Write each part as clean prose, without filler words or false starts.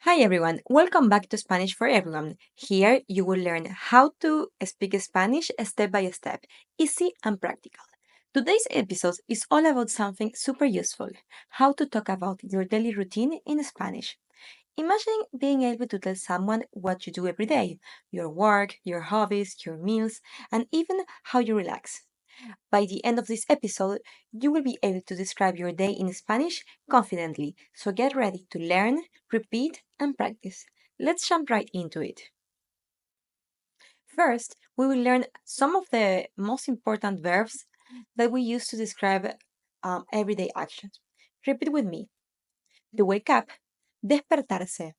Hi everyone, welcome back to Spanish for Everyone. Here you will learn how to speak Spanish step by step, easy and practical. Today's episode is all about something super useful, how to talk about your daily routine in Spanish. Imagine being able to tell someone what you do every day, your work, your hobbies, your meals, and even how you relax. By the end of this episode, you will be able to describe your day in Spanish confidently. So get ready to learn, repeat, and practice. Let's jump right into it. First, we will learn some of the most important verbs that we use to describe everyday actions. Repeat with me. To wake up, despertarse.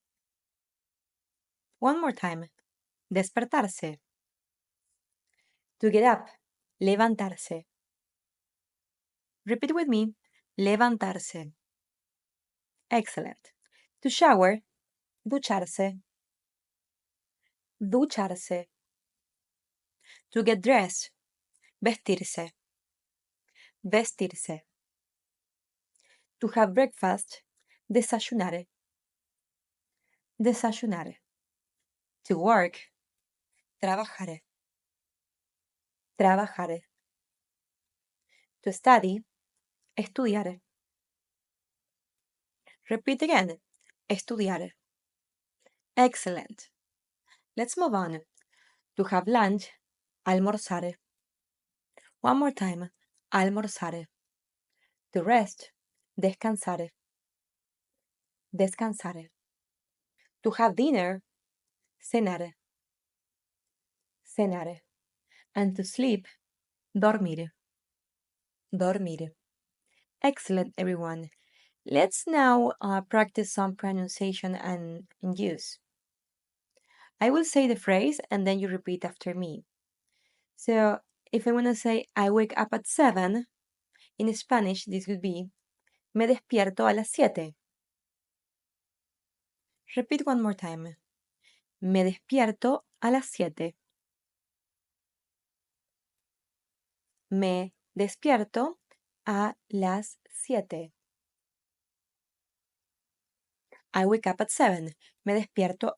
One more time. Despertarse. To get up, levantarse. Repeat with me. Levantarse. Excellent. To shower, ducharse. Ducharse. To get dressed. Vestirse. Vestirse. To have breakfast. Desayunar. Desayunar. To work. Trabajar. Trabajar. To study. Estudiar. Repeat again. Estudiar. Excellent. Let's move on. To have lunch. Almorzar. One more time. Almorzar. To rest. Descansar. Descansar. To have dinner. Cenar. Cenar. And to sleep. Dormir. Dormir. Excellent, everyone. Let's now practice some pronunciation and use. I will say the phrase and then you repeat after me. So, if I want to say I wake up at 7, in Spanish this would be me despierto a las 7. Repeat one more time. Me despierto a las 7. Me despierto a las 7. I wake up at 7. Me despierto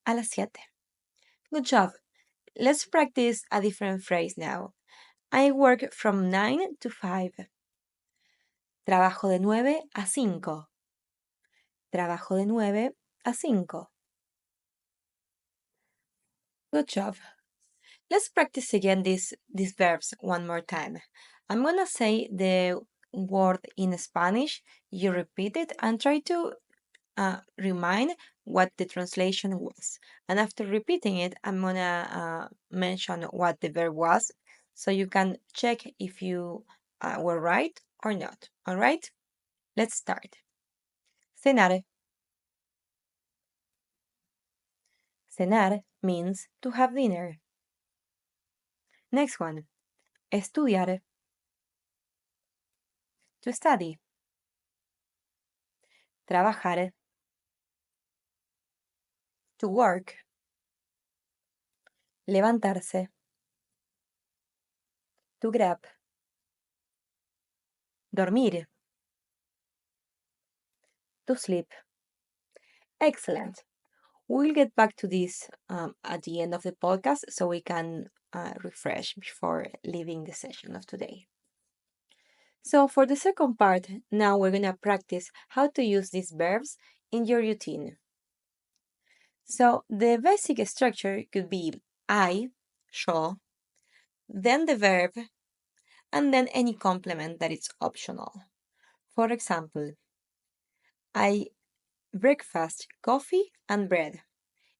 a las 7. Good job. Let's practice a different phrase now. I work from 9 to 5. Trabajo de 9 a 5. Trabajo de 9 a 5. Good job. Let's practice again these verbs one more time. I'm gonna say the word in Spanish. You repeat it and try to remind what the translation was. And after repeating it, I'm gonna mention what the verb was so you can check if you were right or not. All right? Let's start. Cenar. Cenar means to have dinner. Next one. Estudiar. To study. Trabajar. To work. Levantarse. To get up. Dormir. To sleep. Excellent. We'll get back to this at the end of the podcast so we can refresh before leaving the session of today. So, for the second part, now we're going to practice how to use these verbs in your routine. So, the basic structure could be I, yo, then the verb, and then any complement that is optional. For example, I breakfast coffee and bread.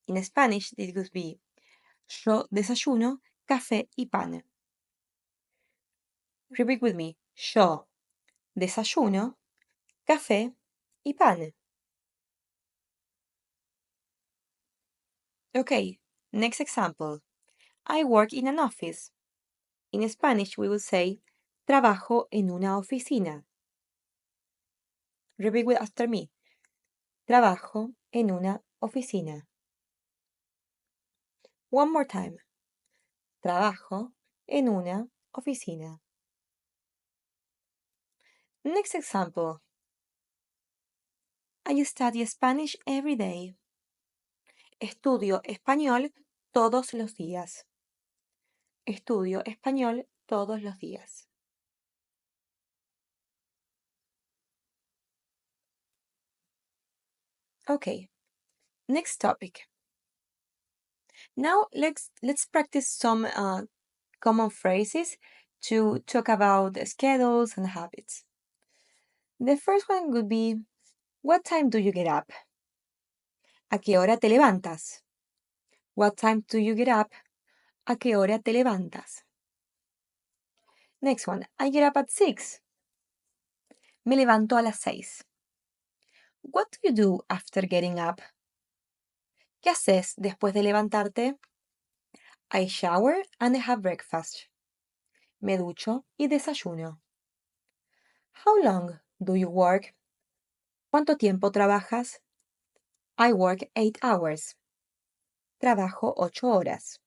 In Spanish, this would be yo desayuno café y pan. Repeat with me. Yo desayuno café y pan. Okay, next example. I work in an office. In Spanish, we will say trabajo en una oficina. Repeat after me. Trabajo en una oficina. One more time. Trabajo en una oficina. Next example. I study Spanish every day. Estudio español todos los días. Estudio español todos los días. Okay, next topic. Now let's practice some common phrases to talk about schedules and habits. The first one would be, what time do you get up? ¿A qué hora te levantas? What time do you get up? ¿A qué hora te levantas? Next one, I get up at 6. Me levanto a las 6. What do you do after getting up? ¿Qué haces después de levantarte? I shower and I have breakfast. Me ducho y desayuno. How long do you work? ¿Cuánto tiempo trabajas? I work 8 hours. Trabajo 8 horas.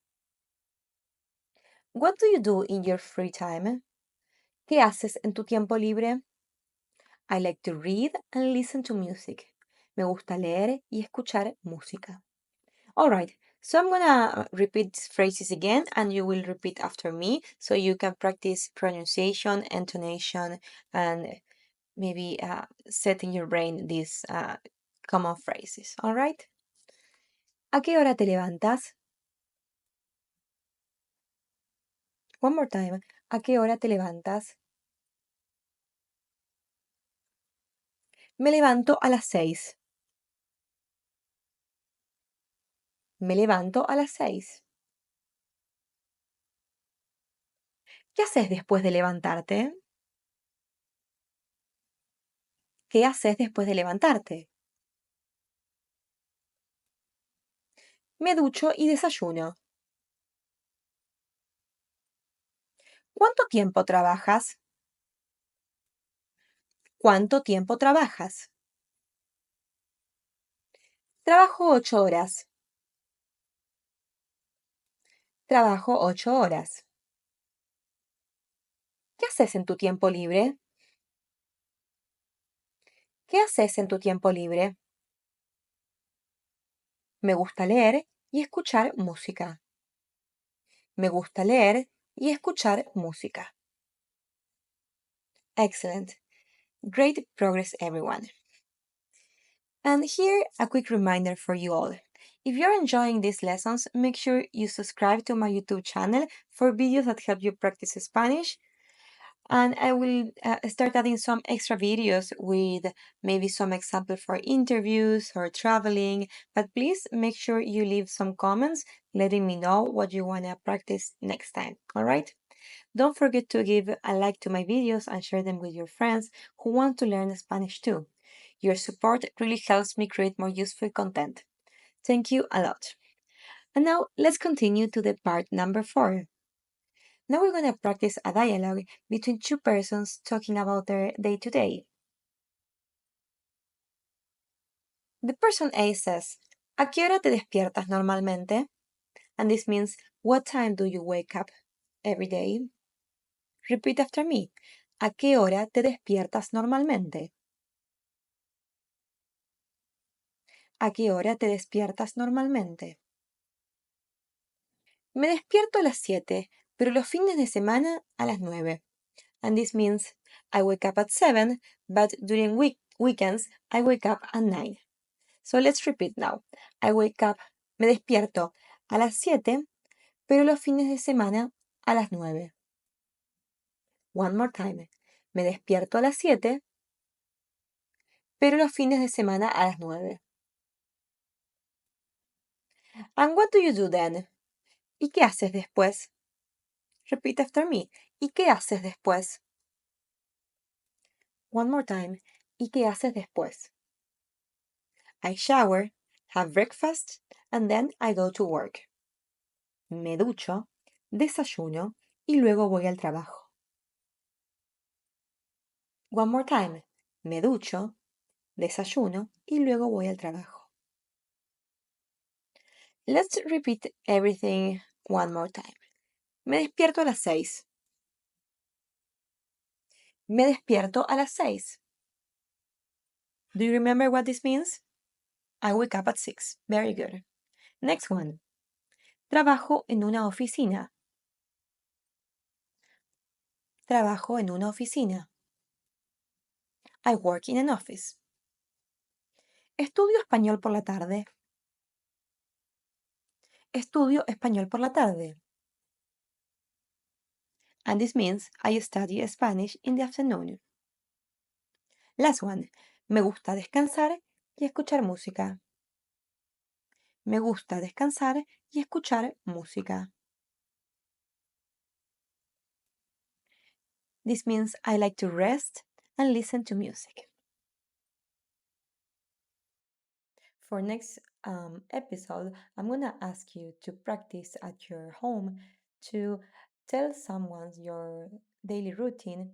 What do you do in your free time? ¿Qué haces en tu tiempo libre? I like to read and listen to music. Me gusta leer y escuchar música. All right, so I'm gonna repeat these phrases again and you will repeat after me so you can practice pronunciation, intonation, and maybe set in your brain these common phrases. All right? ¿A qué hora te levantas? One more time. ¿A qué hora te levantas? Me levanto a las 6. Me levanto a las 6. ¿Qué haces después de levantarte? ¿Qué haces después de levantarte? Me ducho y desayuno. ¿Cuánto tiempo trabajas? ¿Cuánto tiempo trabajas? Trabajo 8 horas. Trabajo 8 horas. ¿Qué haces en tu tiempo libre? ¿Qué haces en tu tiempo libre? Me gusta leer y escuchar música. Me gusta leer y escuchar música. Excellent. Great progress, everyone. And here, a quick reminder for you all. If you're enjoying these lessons, make sure you subscribe to my YouTube channel for videos that help you practice Spanish. And I will start adding some extra videos with maybe some examples for interviews or traveling. But please make sure you leave some comments letting me know what you want to practice next time. All right? Don't forget to give a like to my videos and share them with your friends who want to learn Spanish too. Your support really helps me create more useful content. Thank you a lot. And now let's continue to the part number 4. Now we're going to practice a dialogue between two persons talking about their day to day. The person A says, ¿A qué hora te despiertas normalmente? And this means, what time do you wake up every day? Repeat after me. ¿A qué hora te despiertas normalmente? ¿A qué hora te despiertas normalmente? Me despierto a las 7, pero los fines de semana a las 9. And this means I wake up at 7, but during weekends I wake up at 9. So let's repeat now. Me despierto a las 7, pero los fines de semana a las 9. One more time. Me despierto a las 7, pero los fines de semana a las 9. And what do you do then? ¿Y qué haces después? Repeat after me. ¿Y qué haces después? One more time. ¿Y qué haces después? I shower, have breakfast, and then I go to work. Me ducho, desayuno y luego voy al trabajo. One more time. Me ducho, desayuno y luego voy al trabajo. Let's repeat everything one more time. Me despierto a las 6. Me despierto a las 6. Do you remember what this means? I wake up at 6. Very good. Next one. Trabajo en una oficina. Trabajo en una oficina. I work in an office. Estudio español por la tarde. Estudio español por la tarde. And this means I study Spanish in the afternoon. Last one. Me gusta descansar y escuchar música. Me gusta descansar y escuchar música. This means I like to rest and listen to music. For next episode, I'm gonna ask you to practice at your home to tell someone your daily routine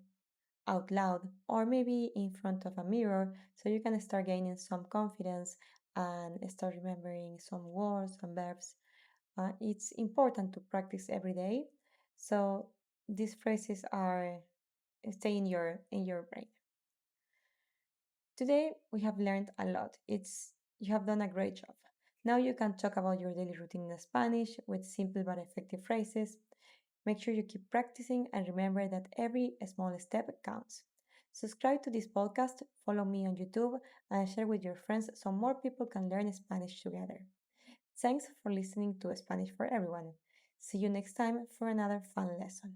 out loud or maybe in front of a mirror so you can start gaining some confidence and start remembering some words and verbs. It's important to practice every day so these phrases are stay in your brain. Today we have learned a lot. It's you have done a great job. Now you can talk about your daily routine in Spanish with simple but effective phrases. Make sure you keep practicing and remember that every small step counts. Subscribe to this podcast, follow me on YouTube, and share with your friends so more people can learn Spanish together. Thanks for listening to Spanish for Everyone. See you next time for another fun lesson.